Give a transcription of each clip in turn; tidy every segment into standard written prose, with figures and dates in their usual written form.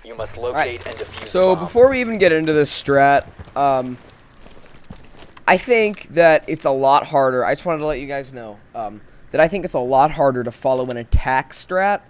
You must locate and defuse So the bomb. before we even get into this strat, I think that it's a lot harder. I just wanted to let you guys know that I think it's a lot harder to follow an attack strat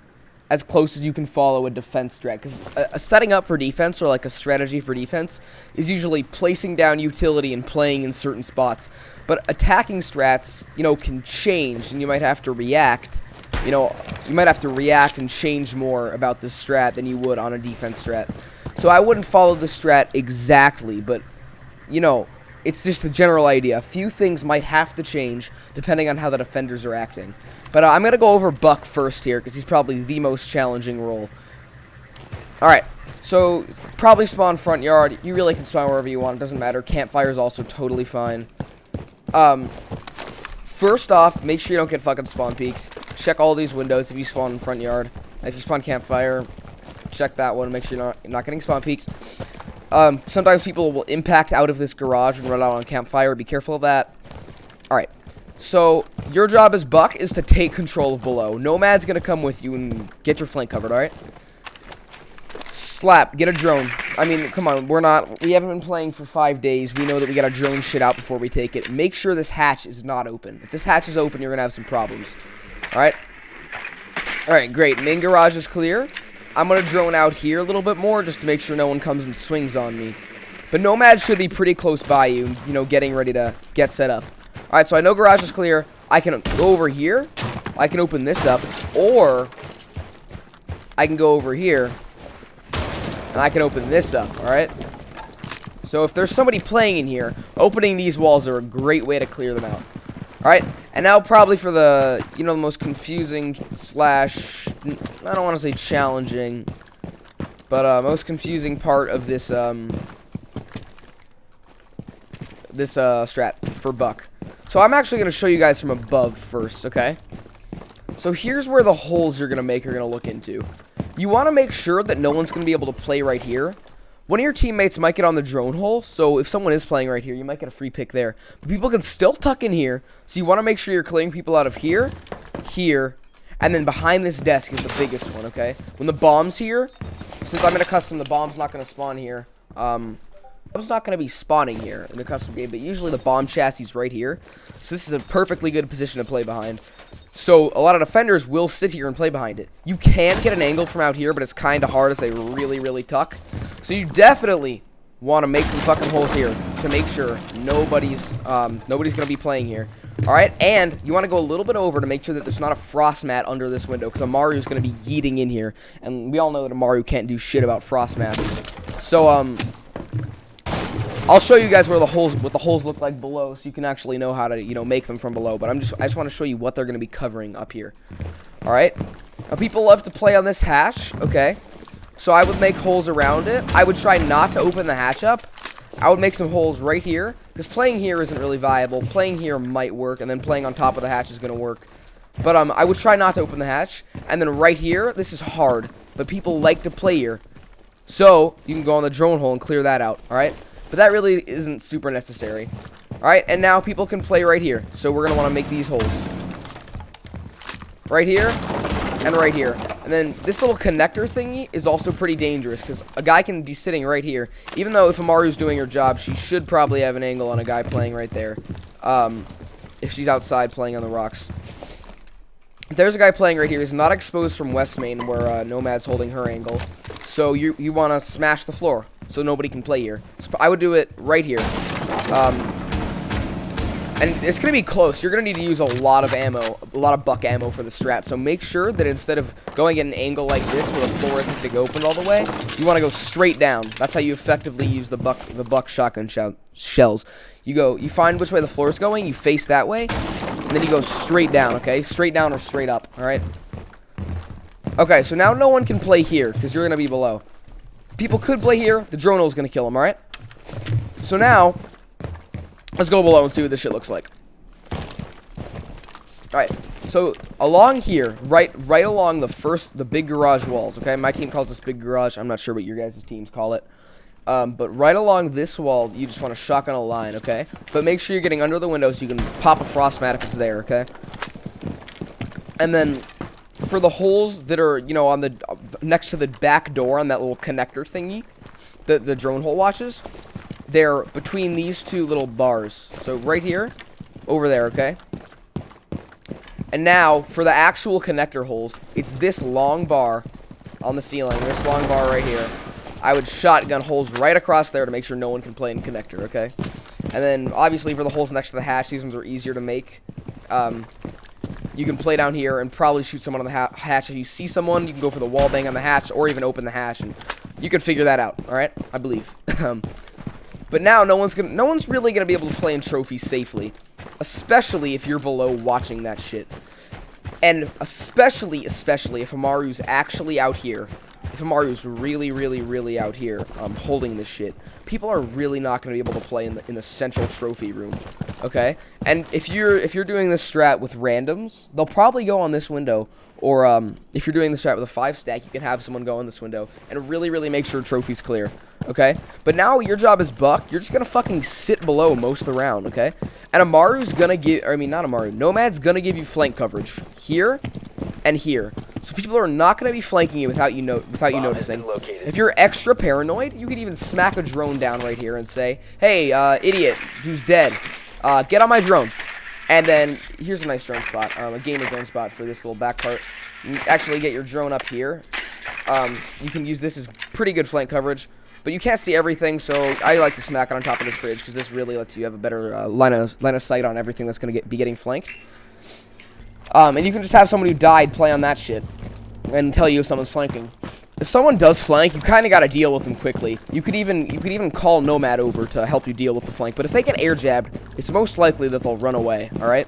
as close as you can follow a defense strat. Because a setting up for defense, or like a strategy for defense, is usually placing down utility and playing in certain spots. But attacking strats, you know, can change, and you might have to react. You know, you might have to react and change more about this strat than you would on a defense strat. So I wouldn't follow the strat exactly, but, you know, it's just a general idea. A few things might have to change depending on how the defenders are acting. But I'm going to go over Buck first here, because he's probably the most challenging role. Alright, so probably spawn front yard. You really can spawn wherever you want. It doesn't matter. Campfire is also totally fine. First off, make sure you don't get fucking spawn peeked. Check all these windows if you spawn in front yard. If you spawn campfire, check that one. Make sure you're not getting spawn peeked. Sometimes people will impact out of this garage and run out on campfire. Be careful of that. Alright. So, your job as Buck is to take control of below. Nomad's gonna come with you and get your flank covered, alright? Slap, get a drone. I mean, come on, we haven't been playing for 5 days. We know that we gotta drone shit out before we take it. Make sure this hatch is not open. If this hatch is open, you're gonna have some problems. Alright? Alright, great. Main garage is clear. I'm gonna drone out here a little bit more just to make sure no one comes and swings on me. But Nomad should be pretty close by you, you know, getting ready to get set up. Alright, so I know garage is clear. I can go over here. I can open this up. Or I can go over here and I can open this up, alright? So if there's somebody playing in here, opening these walls are a great way to clear them out. Alright, and now probably for the, you know, the most confusing slash, I don't want to say challenging, but most confusing part of this, strat for Buck. So I'm actually going to show you guys from above first, okay? So here's where the holes you're going to make are going to look into. You want to make sure that no one's going to be able to play right here. One of your teammates might get on the drone hole, so if someone is playing right here, you might get a free pick there. But people can still tuck in here, so you want to make sure you're clearing people out of here, here, and then behind this desk is the biggest one, okay? When the bomb's here, since I'm in a custom, the bomb's not going to spawn here. Bomb's not going to be spawning here in the custom game, but usually the bomb chassis is right here. So this is a perfectly good position to play behind. So a lot of defenders will sit here and play behind it. You can get an angle from out here, but it's kind of hard if they really, really tuck. So you definitely want to make some fucking holes here to make sure nobody's gonna be playing here. All right, and you want to go a little bit over to make sure that there's not a frost mat under this window, because Amaru is gonna be yeeting in here, and we all know that Amaru can't do shit about frost mats. So I'll show you guys what the holes look like below, so you can actually know how to, you know, make them from below. But I just want to show you what they're going to be covering up here. All right. Now people love to play on this hatch. Okay. So I would make holes around it. I would try not to open the hatch up. I would make some holes right here, because playing here isn't really viable. Playing here might work, and then playing on top of the hatch is going to work. But I would try not to open the hatch. And then right here, this is hard, but people like to play here. So you can go on the drone hole and clear that out. All right. But that really isn't super necessary. Alright, and now people can play right here. So we're going to want to make these holes. Right here, and right here. And then this little connector thingy is also pretty dangerous, because a guy can be sitting right here. Even though if Amaru's doing her job, she should probably have an angle on a guy playing right there. If she's outside playing on the rocks. If there's a guy playing right here, he's not exposed from West Main, where Nomad's holding her angle. So you want to smash the floor, so nobody can play here. So I would do it right here. And it's going to be close. You're going to need to use a lot of ammo, a lot of Buck ammo for the strat. So make sure that instead of going at an angle like this where the floor isn't going to open all the way, you want to go straight down. That's how you effectively use the Buck shotgun shells. You find which way the floor is going, you face that way, and then you go straight down, okay? Straight down or straight up, all right? Okay, so now no one can play here, because you're going to be below. People could play here. The drone is going to kill them, alright? So now, let's go below and see what this shit looks like. Alright, so along here, right along the big garage walls, okay? My team calls this big garage. I'm not sure what your guys' teams call it. But right along this wall, you just want to shotgun a line, okay? But make sure you're getting under the window so you can pop a frost mat if it's there, okay? And then for the holes that are, you know, on the next to the back door on that little connector thingy, the drone hole watches, they're between these two little bars. So right here, over there, okay? And now, for the actual connector holes, it's this long bar on the ceiling, this long bar right here. I would shotgun holes right across there to make sure no one can play in connector, okay? And then, obviously, for the holes next to the hatch, these ones are easier to make. You can play down here and probably shoot someone on the hatch. If you see someone, you can go for the wall bang on the hatch or even open the hatch, and you can figure that out, alright? I believe. But now, no one's really gonna be able to play in trophies safely. Especially if you're below watching that shit. And especially if Amaru's actually out here. If Amaru's really out here, holding this shit, people are really not going to be able to play in the central trophy room, okay? And if you're doing this strat with randoms, they'll probably go on this window, or if you're doing the strat with a 5-stack, you can have someone go in this window and really make sure trophy's clear, okay? But now your job is Buck. You're just gonna fucking sit below most of the round, okay? And Amaru's gonna give, I mean not Amaru, Nomad's gonna give you flank coverage here and here. So people are not going to be flanking you without you noticing. If you're extra paranoid, you could even smack a drone down right here and say, "Hey, idiot, who's dead? Get on my drone." And then here's a nice drone spot, a gamer drone spot for this little back part. You can actually get your drone up here. You can use this as pretty good flank coverage, but you can't see everything. So I like to smack it on top of this fridge because this really lets you have a better line of sight on everything that's going to be getting flanked. And you can just have someone who died play on that shit and tell you if someone's flanking. If someone does flank, you kind of got to deal with them quickly. You could even call Nomad over to help you deal with the flank. But if they get air jabbed, it's most likely that they'll run away, all right?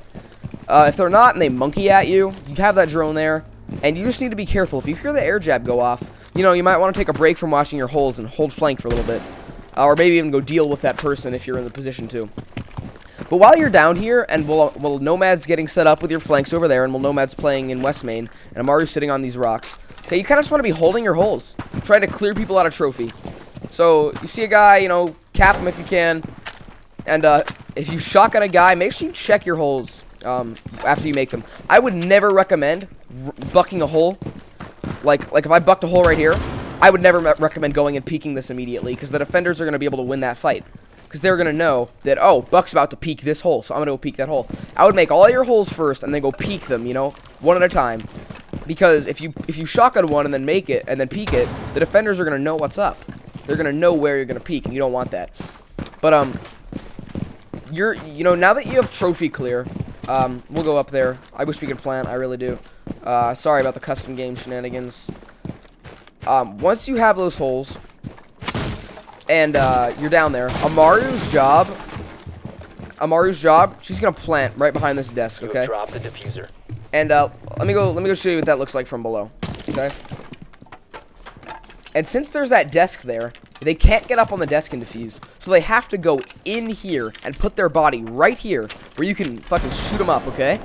If they're not and they monkey at you, you have that drone there, and you just need to be careful. If you hear the air jab go off, you know, you might want to take a break from watching your holes and hold flank for a little bit. Or maybe even go deal with that person if you're in the position to. But while you're down here, and while Nomad's getting set up with your flanks over there, and while Nomad's playing in West Main, and Amaru's sitting on these rocks, okay, you kind of just want to be holding your holes, trying to clear people out of trophy. So, you see a guy, you know, cap him if you can, and if you shotgun a guy, make sure you check your holes after you make them. I would never recommend bucking a hole. Like if I bucked a hole right here, I would never recommend going and peeking this immediately, because the defenders are going to be able to win that fight. Because they're going to know that, oh, Buck's about to peek this hole, so I'm going to go peek that hole. I would make all your holes first and then go peek them, you know, one at a time. Because if you shotgun one and then make it and then peek it, the defenders are going to know what's up. They're going to know where you're going to peek, and you don't want that. But, you know, now that you have trophy clear, we'll go up there. I wish we could plant, I really do. Sorry about the custom game shenanigans. Once you have those holes, and you're down there, Amaru's job, she's gonna plant right behind this desk, okay? Drop the diffuser. And let me go show you what that looks like from below, okay? And since there's that desk there, they can't get up on the desk and defuse, so they have to go in here and put their body right here where you can fucking shoot them up, okay?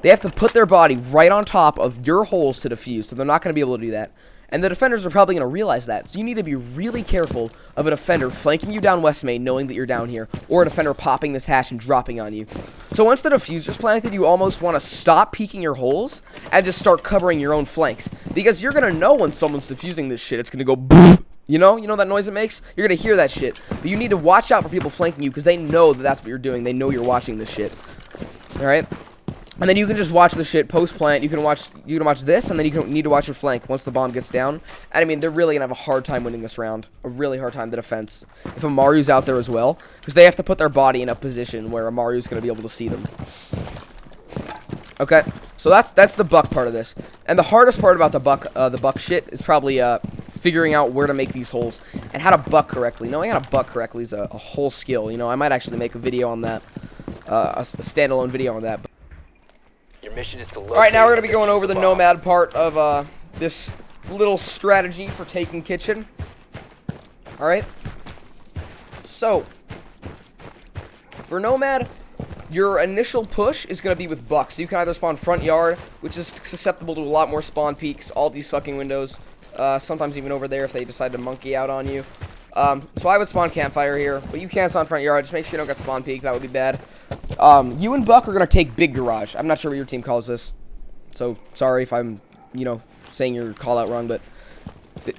They have to put their body right on top of your holes to defuse, so they're not gonna be able to do that. And the defenders are probably going to realize that. So you need to be really careful of a defender flanking you down West Main, knowing that you're down here, or a defender popping this hatch and dropping on you. So once the diffuser's planted, you almost want to stop peeking your holes and just start covering your own flanks. Because you're going to know when someone's defusing this shit. It's going to go boom. You know that noise it makes? You're going to hear that shit. But you need to watch out for people flanking you because they know that that's what you're doing. They know you're watching this shit. Alright? And then you can just watch the shit post-plant. You can watch this, and then you need to watch your flank once the bomb gets down. And I mean, they're really going to have a hard time winning this round. A really hard time, the defense. If Amaru's out there as well. Because they have to put their body in a position where Amaru's going to be able to see them. Okay, so that's the Buck part of this. And the hardest part about the Buck shit is probably figuring out where to make these holes. And how to buck correctly. Knowing how to buck correctly is a whole skill. You know, I might actually make a video on that. A standalone video on that. Your mission is to Alright, now we're going to be going over the Nomad part of this little strategy for taking kitchen. Alright? So, for Nomad, your initial push is going to be with Buck. So you can either spawn front yard, which is susceptible to a lot more spawn peaks, all these fucking windows, sometimes even over there if they decide to monkey out on you. So I would spawn campfire here, but you can spawn front yard. Just make sure you don't get spawn peaks. That would be bad. You and Buck are going to take big garage. I'm not sure what your team calls this. So sorry if I'm, saying your call out wrong, but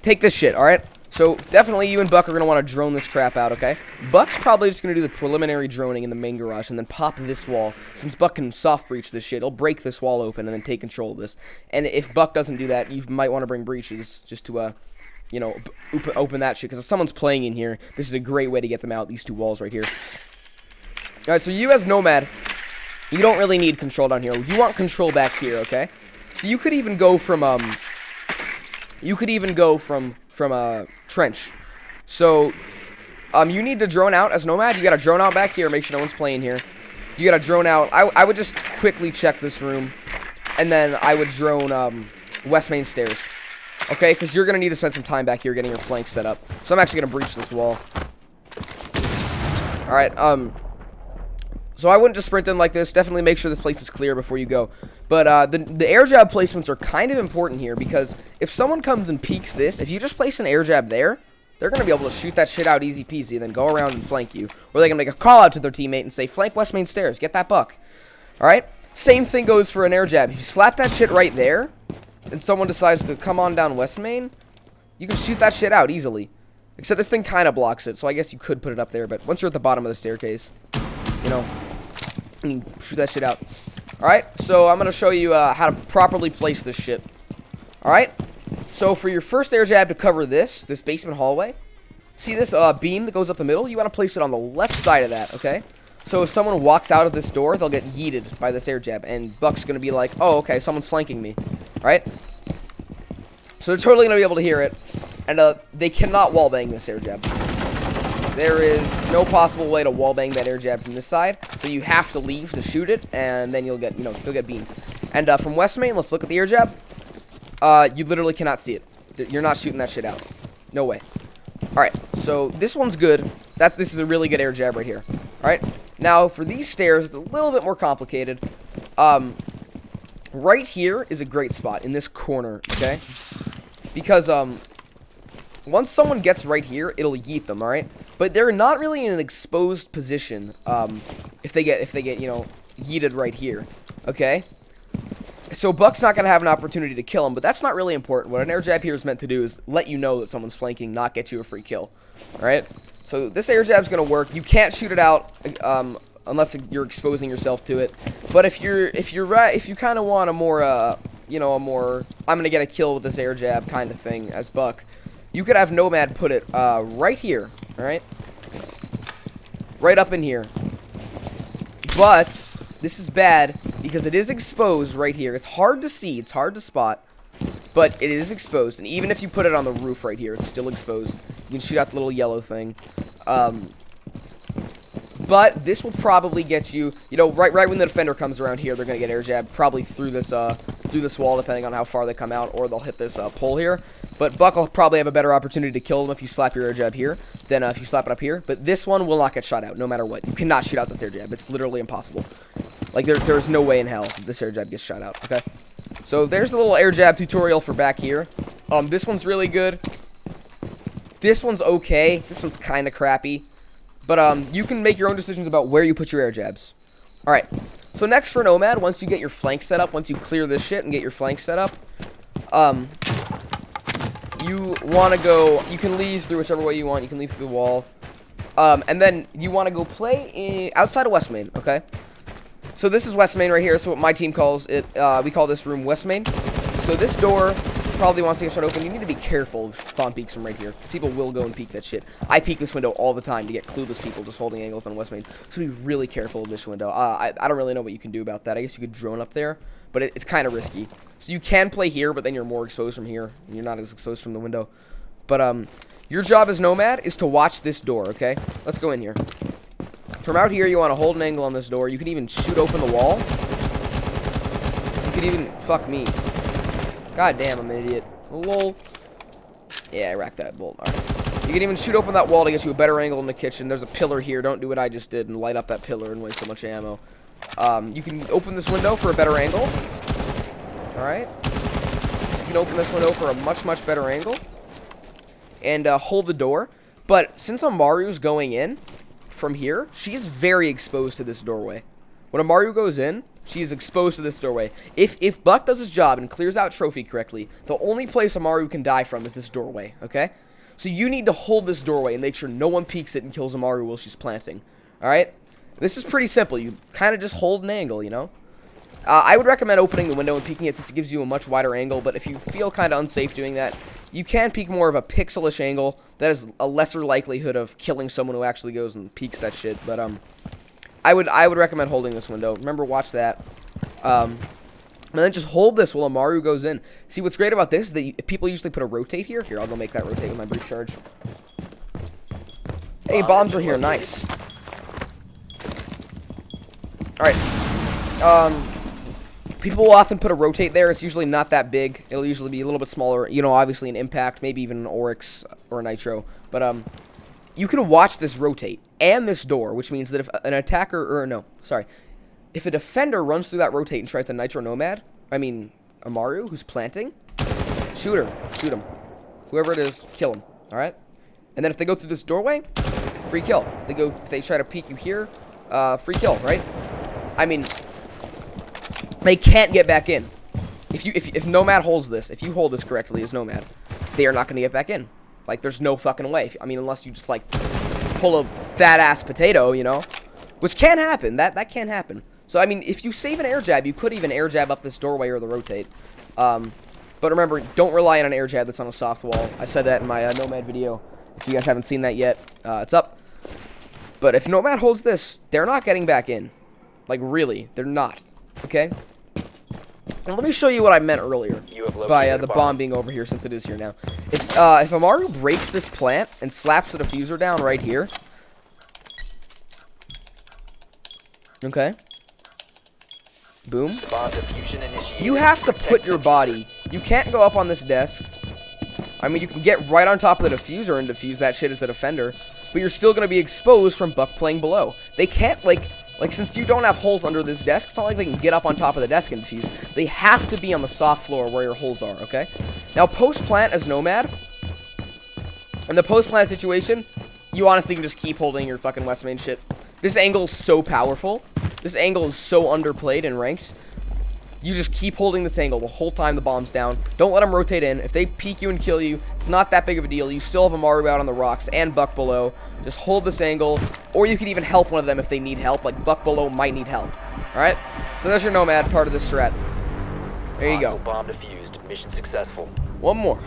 take this shit, alright? So definitely you and Buck are going to want to drone this crap out, okay? Buck's probably just going to do the preliminary droning in the main garage and then pop this wall. Since Buck can soft breach this shit, he'll break this wall open and then take control of this. And if Buck doesn't do that, you might want to bring breaches just to, open that shit. Because if someone's playing in here, this is a great way to get them out, these two walls right here. Alright, so you as Nomad, you don't really need control down here. You want control back here, okay? So you could even go from, trench. So, you need to drone out as Nomad. You gotta drone out back here, make sure no one's playing here. You gotta drone out. I would just quickly check this room, and then I would drone, west main stairs. Okay, because you're gonna need to spend some time back here getting your flank set up. So I'm actually gonna breach this wall. Alright, so I wouldn't just sprint in like this. Definitely make sure this place is clear before you go. But the air jab placements are kind of important here because if someone comes and peeks this, if you just place an air jab there, they're going to be able to shoot that shit out easy peasy and then go around and flank you. Or they can make a call out to their teammate and say, flank west main stairs, get that buck. Alright? Same thing goes for an air jab. If you slap that shit right there and someone decides to come on down west main, you can shoot that shit out easily. Except this thing kind of blocks it, so I guess you could put it up there. But once you're at the bottom of the staircase, you shoot that shit out. Alright, so I'm going to show you how to properly place this shit. Alright, so for your first air jab to cover this basement hallway, see this beam that goes up the middle? You want to place it on the left side of that, okay? So if someone walks out of this door, they'll get yeeted by this air jab, and Buck's going to be like, oh, okay, someone's flanking me. Alright? So they're totally going to be able to hear it, and they cannot wallbang this air jab. There is no possible way to wallbang that air jab from this side, so you have to leave to shoot it, and then you'll get, you'll get beamed. And from west main, let's look at the air jab. You literally cannot see it. You're not shooting that shit out. No way. Alright, so this one's good. This is a really good air jab right here. Alright, now for these stairs, it's a little bit more complicated. Right here is a great spot, in this corner, okay? Because, once someone gets right here, it'll yeet them, alright? But they're not really in an exposed position, if they get, yeeted right here, okay? So Buck's not going to have an opportunity to kill him, but that's not really important. What an air jab here is meant to do is let you know that someone's flanking, not get you a free kill, alright? So this air jab's going to work. You can't shoot it out, unless you're exposing yourself to it. But if you kind of want a more, I'm going to get a kill with this air jab kind of thing as Buck, you could have Nomad put it right here, alright? Right up in here. But this is bad because it is exposed right here. It's hard to see, it's hard to spot, but it is exposed. And even if you put it on the roof right here, it's still exposed. You can shoot out the little yellow thing. But this will probably get you, right when the defender comes around here, they're going to get air jab probably through this wall, depending on how far they come out, or they'll hit this pole here. But Buck will probably have a better opportunity to kill them if you slap your air jab here than if you slap it up here. But this one will not get shot out, no matter what. You cannot shoot out this air jab. It's literally impossible. Like, there's no way in hell this air jab gets shot out, okay? So there's the little air jab tutorial for back here. This one's really good. This one's okay. This one's kind of crappy. But you can make your own decisions about where you put your air jabs. Alright, so next for Nomad, once you get your flank set up, once you clear this shit and get your flank set up, you want to go, you can leave through whichever way you want, you can leave through the wall, and then you want to go play outside of West Main, okay? So this is West Main right here, so what my team calls it, we call this room West Main. So this door probably wants to get shut open. You need to be careful if spawn peeks from right here, because people will go and peek that shit. I peek this window all the time to get clueless people just holding angles on West Main, so be really careful of this window. I don't really know what you can do about that. I guess you could drone up there, but it's kind of risky. So you can play here, but then you're more exposed from here, and you're not as exposed from the window. But your job as Nomad is to watch this door, okay? Let's go in here. From out here, you want to hold an angle on this door. You can even shoot open the wall. You can even, fuck me. God damn, I'm an idiot. Lol. Yeah, I racked that bolt. Alright. You can even shoot open that wall to get you a better angle in the kitchen. There's a pillar here. Don't do what I just did and light up that pillar and waste so much ammo. You can open this window for a better angle. Alright. You can open this window for a much, much better angle. And hold the door. But since Amaru's going in from here, she's very exposed to this doorway. When Amaru goes in, She is exposed to this doorway. If Buck does his job and clears out trophy correctly, the only place Amaru can die from is this doorway, okay? So you need to hold this doorway and make sure no one peeks it and kills Amaru while she's planting. Alright? This is pretty simple. You kind of just hold an angle, you know? I would recommend opening the window and peeking it since it gives you a much wider angle, but if you feel kind of unsafe doing that, you can peek more of a pixelish angle. That is a lesser likelihood of killing someone who actually goes and peeks that shit, but, I would recommend holding this window. Remember, watch that. And then just hold this while Amaru goes in. See, what's great about this is that people usually put a rotate here. Here, I'll go make that rotate with my breach charge. Hey, bombs are here. Nice. Alright. People will often put a rotate there. It's usually not that big. It'll usually be a little bit smaller. You know, obviously an impact, maybe even an oryx or a nitro. But, you can watch this rotate and this door, which means that if an attacker, or no, sorry, if a defender runs through that rotate and tries to nitro Nomad, I mean, Amaru, who's planting, shoot him. Whoever it is, kill him, alright? And then if they go through this doorway, free kill. If they try to peek you here, free kill, right? I mean, they can't get back in. If Nomad holds this, if you hold this correctly as Nomad, they are not going to get back in. Like, there's no fucking way. I mean, unless you just, like, pull a fat-ass potato, you know? Which can happen. That can happen. So, I mean, if you save an air jab, you could even air jab up this doorway or the rotate. But remember, don't rely on an air jab that's on a soft wall. I said that in my Nomad video. If you guys haven't seen that yet, it's up. But if Nomad holds this, they're not getting back in. Like, really. They're not. Okay? And let me show you what I meant earlier by the bomb being over here, since it is here now. If Amaru breaks this plant and slaps the diffuser down right here, okay, boom, you have to put your body, you can't go up on this desk. I mean, you can get right on top of the diffuser and defuse that shit as a defender, but you're still going to be exposed from Buck playing below. They can't, like, since you don't have holes under this desk, it's not like they can get up on top of the desk and defuse. They have to be on the soft floor where your holes are, okay? Now, post-plant as Nomad, in the post-plant situation, you honestly can just keep holding your fucking West Main shit. This angle is so powerful. This angle is so underplayed and ranked. You just keep holding this angle the whole time the bomb's down. Don't let them rotate in. If they peek you and kill you, it's not that big of a deal. You still have Amaru out on the rocks and Buck below. Just hold this angle, or you can even help one of them if they need help. Like, Buck below might need help. Alright? So there's your Nomad part of this strat. There you go. Bomb defused. Mission successful. One more.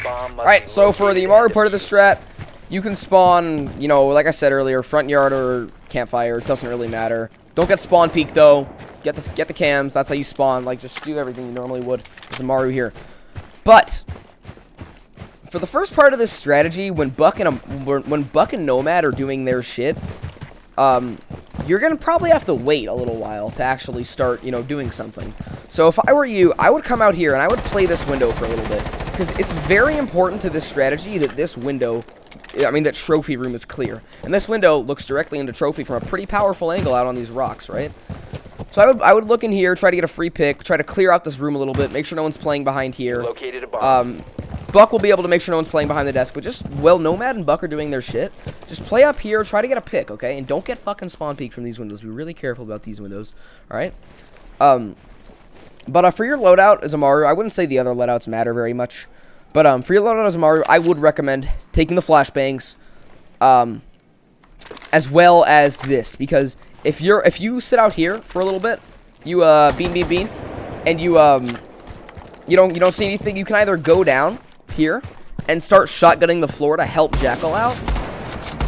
Alright, so for the Amaru part of the strat, you can spawn, you know, like I said earlier, front yard or campfire. It doesn't really matter. Don't get spawn peek though. Get the cams. That's how you spawn. Like, just do everything you normally would. There's Amaru here. But for the first part of this strategy, when Buck and Nomad are doing their shit, you're gonna probably have to wait a little while to actually start, you know, doing something. So if I were you, I would come out here and I would play this window for a little bit, because it's very important to this strategy that this window, that trophy room is clear. And this window looks directly into trophy from a pretty powerful angle out on these rocks, right? So I would look in here, try to get a free pick, try to clear out this room a little bit, make sure no one's playing behind here. Located a bomb. Buck will be able to make sure no one's playing behind the desk, but just, while Nomad and Buck are doing their shit, just play up here, try to get a pick, okay? And don't get fucking spawn peek from these windows. Be really careful about these windows, alright? But for your loadout as Amaru, I wouldn't say the other loadouts matter very much. But for your loadout as Amaru, I would recommend taking the flashbangs, as well as this, because if you sit out here for a little bit, you bean, and you don't see anything, you can either go down here and start shotgunning the floor to help Jackal out.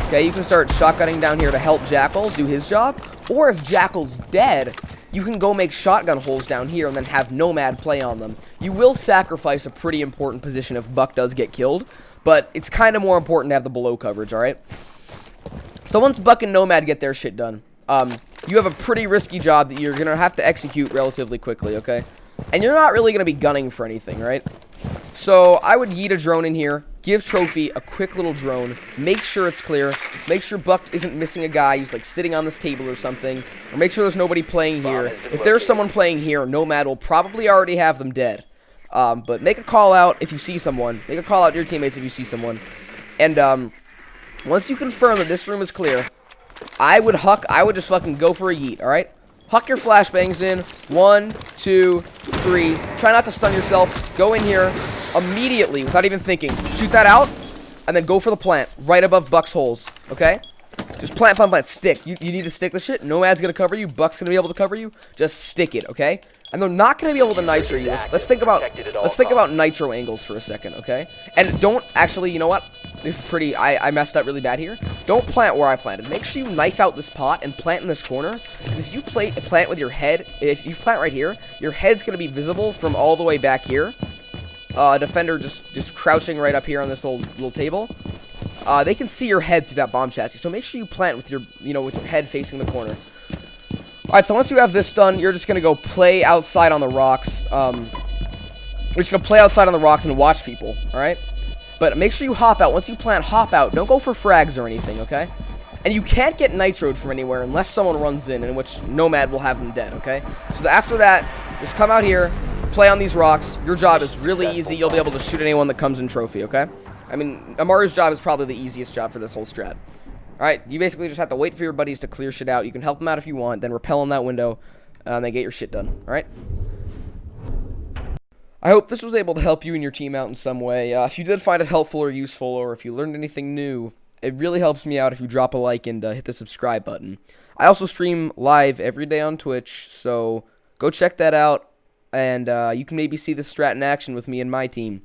Okay, you can start shotgunning down here to help Jackal do his job, or if Jackal's dead, you can go make shotgun holes down here and then have Nomad play on them. You will sacrifice a pretty important position if Buck does get killed, but it's kind of more important to have the below coverage, alright? So once Buck and Nomad get their shit done, you have a pretty risky job that you're going to have to execute relatively quickly, okay? And you're not really going to be gunning for anything, right? So I would yeet a drone in here, give Trophy a quick little drone, make sure it's clear, make sure Buck isn't missing a guy who's like sitting on this table or something, or make sure there's nobody playing here. If there's someone playing here, Nomad will probably already have them dead. But make a call out if you see someone. Make a call out to your teammates if you see someone. And once you confirm that this room is clear, I would just fucking go for a yeet, alright? Huck your flashbangs in. 1, 2, 3. Try not to stun yourself. Go in here immediately without even thinking. Shoot that out, and then go for the plant right above Buck's holes. Okay? Just plant, plant, plant. Stick. You need to stick the shit. Nomad's gonna cover you. Buck's gonna be able to cover you. Just stick it. Okay? And they're not gonna be able to nitro you. Let's think about nitro angles for a second. Okay? And don't actually. You know what? This is pretty. I messed up really bad here. Don't plant where I planted. Make sure you knife out this pot and plant in this corner. Because if you plant with your head, if you plant right here, your head's gonna be visible from all the way back here. Defender just crouching right up here on this little table. They can see your head through that bomb chassis. So make sure you plant with your with your head facing the corner. Alright, so once you have this done, you're just gonna go play outside on the rocks. You're just gonna play outside on the rocks and watch people, alright? But make sure you hop out. Once you plant, hop out. Don't go for frags or anything, okay? And you can't get nitroed from anywhere unless someone runs in which Nomad will have them dead, okay? So after that, just come out here, play on these rocks. Your job is really easy. You'll be able to shoot anyone that comes in trophy, okay? I mean, Amaru's job is probably the easiest job for this whole strat. Alright, you basically just have to wait for your buddies to clear shit out. You can help them out if you want, then repel in that window, and then get your shit done, alright? I hope this was able to help you and your team out in some way. If you did find it helpful or useful, or if you learned anything new, it really helps me out if you drop a like and hit the subscribe button. I also stream live every day on Twitch, so go check that out, and you can maybe see this strat in action with me and my team.